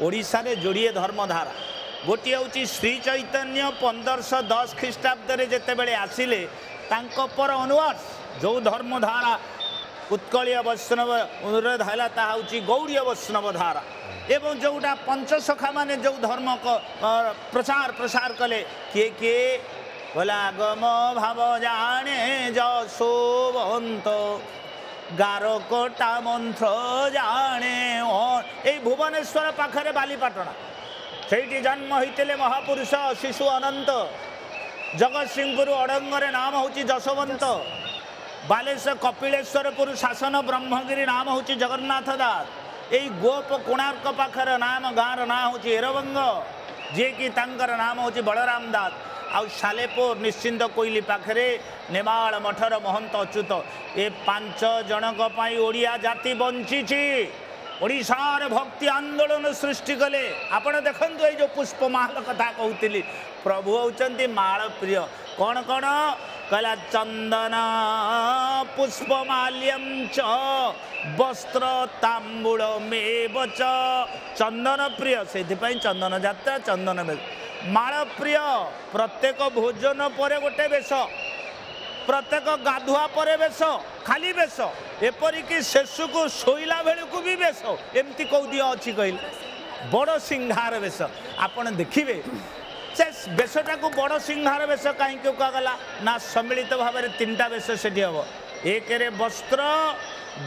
ओडिशा रे जोड़िए धर्मधारा गोटे हूँ श्री चैतन्य 1510 ख्रीष्टाब्द जिते बड़े आसिले पर अनुवर्ष जो धर्मधारा उत्कलीय वैष्णव अनुरोध है हूँ गौड़ीय वैष्णव धारा एवं जोटा पंचसखा माने जो धर्म को प्रचार प्रसार कले किए किए बोला गम भाव जाने जशोवंत गारकोटा मंत्र जाने ये भुवनेश्वर पाखरे बालीपाटना से जन्म होते महापुरुष शिशु अनंत जगत सिंहपुर अड़ंगर नाम हूँ जशोवंत बालेश्वर कपिलेश्वरपुर शासन ब्रह्मगिरी नाम हूँ जगन्नाथ दास यही गोप कोणार्क पाखर नाम गाँव ना हूँ एरवंग जी कि तांकर नाम हूँ बलराम दास आउ सालेपुर निश्चिंत कोईली पाखरे नेमाल मठर महंत अच्युत ए 5 जनक पाई ओडिया जाति बंची ओडिशार भक्ति आंदोलन सृष्टि कले आपण देखंतु ए जो पुष्पमाल कथा कहूली प्रभु होउचंती माल प्रिय कौन कौन कहला चंदन पुष्पमाल्यम च वस्त्र तांबूल मेव च चंदन प्रिय से चंदन जात्रा चंदन में माल प्रिय प्रत्येक भोजन पर गोटे बेश प्रत्येक गाधुआ पर बेश खाली बेश एपरिक शेषु को शोला बेलू को भी बेश एमती कौ दिया अच्छी कहले बड़ सिंहार बेश आपड़ देखिए से बेशटा को बड़ सिंहार बेश कहीं कहगला ना सम्मिलित भाव में 3टा बेश से हम 1 रे वस्त्र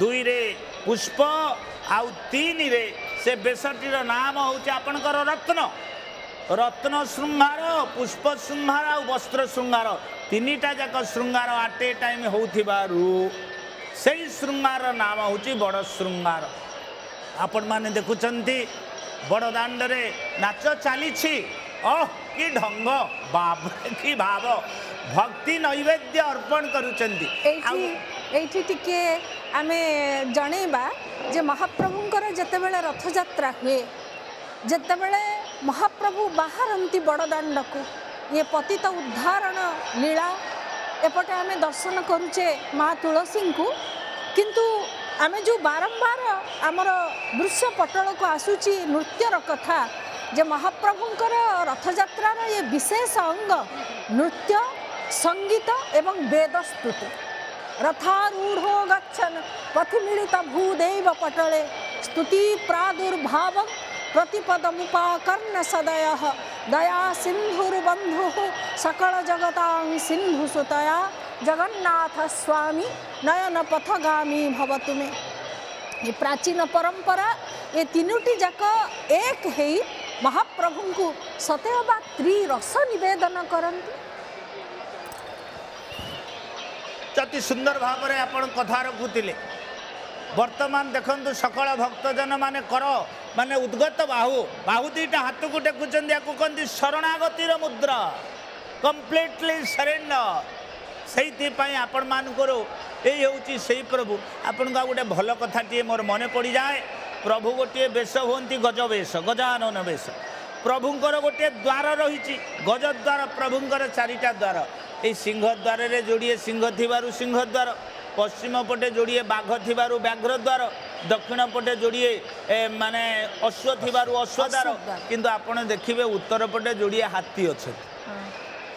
2 रे पुष्प आउ 3 रे से बेशटीर नाम हूँ आपणकर रत्न रत्न श्रृंगार पुष्प श्रृंगार आ वस्त्र श्रृंगार 3टा जाक श्रृंगार आट ए टाइम होथिबारु सेही श्रृंगार नाम हूँ बड़ श्रृंगार आपण माने देखुचंती बड़ दांडरे नाच चली कि ढंग बाप कि भाव भक्ति नैवेद्य अर्पण करुचंती टिके आमे जणेबा जे महाप्रभुंकर जेतेबेले रथयात्रा हुए जेतेबेले महाप्रभु बाहरंती बड़दाण्ड को ये पतित उद्धारण लीला एपटे आमे दर्शन करुचे माँ तुलसी को किंतु आमे जो बारंबार आमर दृश्य पटल को आसूची नृत्यर कथा जे महाप्रभुंकर रथयात्रार ये विशेष अंग नृत्य संगीत एवं वेद स्तुति रथारूढ़ो गच्छन् पथिमिलित भूदेव पटले स्तुति प्रादुर्भाव प्रतिपदमुपाकर्ण सदय दया सिंधुर्बंधु सकल जगतां सिंधुसुतया जगन्नाथ स्वामी नयन पथगामी भवतु मे। ये प्राचीन परंपरा ये 3टी जाक एक है महाप्रभु को सतेबा त्रिरस निवेदन करती अति सुंदर भाव में आपण कथा रखुले वर्तमान देखंतु सकल भक्तजन माने कर माने उद्गत बाहु बाहु 2टा हाथ को टेकुचंदी या कहते शरणागतिर मुद्रा कंप्लीटली सरेंडर से आपण मानकर यही हूँ से प्रभु आपन का गोटे भल कथाटे मोर मन पड़ जाए प्रभु गोटे बेश हमें गज बेश गजानन बेश प्रभुंर गोटे द्वार रही गज द्वार प्रभुंर 4टा द्वार ये सिंह द्वार रे जोड़िए सिंह थिबारु सिंह द्वार पश्चिम पटे जोड़िए बाघ थिबारु व्याघ्र द्वार दक्षिण पटे जोड़िए माने अश्व थिबारु अश्व द्वार किंतु आपण देखिए उत्तर पटे जोड़िए हाथी अच्छे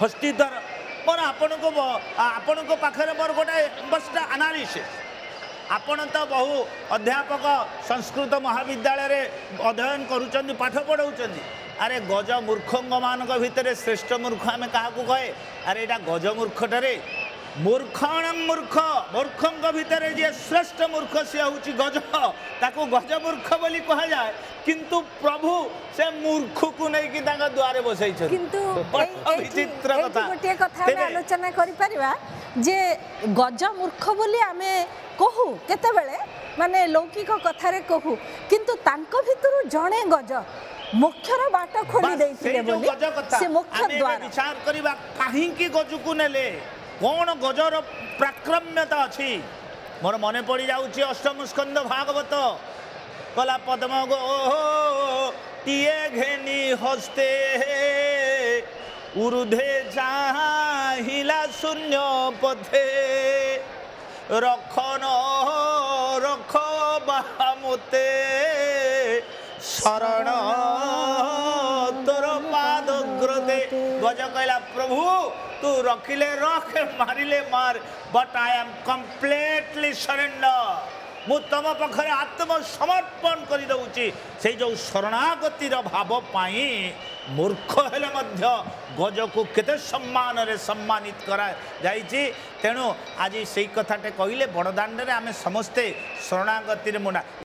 हस्ती द्वार मोर आपण को पाखरे मोर गोटे बसटा एनालिसिस आपण तो बहु अध्यापक संस्कृत महाविद्यालय रे अध्ययन करुचंदी पाठ पढ़ाऊँच अरे गज मूर्खंग मानक भितर श्रेष्ठ मूर्ख आम क्या कहे अरे यहाँ गज मूर्खटे मूर्खण मूर्ख मूर्खंग भितर जे श्रेष्ठ मूर्ख सी हूँ गज ताको गज मूर्ख बोली कह जाए किंतु प्रभु से मूर्ख को नहीं द्वारे बसई विचित्र कथा आलोचना करिपरिबा जे गज मूर्ख बोली आमे कहू केतेबेले माने लौकिक कथारे कहू किंतु तांको भितरु जणे गज मुख्यर बाट खोली देइथिले बोली से मुख्य द्वार विचार करबा काहे की गज को नेले कौन गजर प्राक्रम्यता अच्छी मोर मन पड़ जाऊँगी अष्टम स्कंद भागवत कला पद्म गो टीए घेनी हस्ते उर्धे चाहिला शून्य पथे रखन रख बामते शरण गज कहला प्रभु तू रखिले रख मारिले मार but I am completely surrender मु तुम पाखे आत्मसमर्पण कर दउची से जो शरणागतिर भाव पाई मूर्ख हेले मध्य गज को केते सम्मान रे सम्मानित करा जाइछि तेणु आज से कथाटे कहले बड़दाण्ड रे आमे समस्ते शरणागतिर मुना।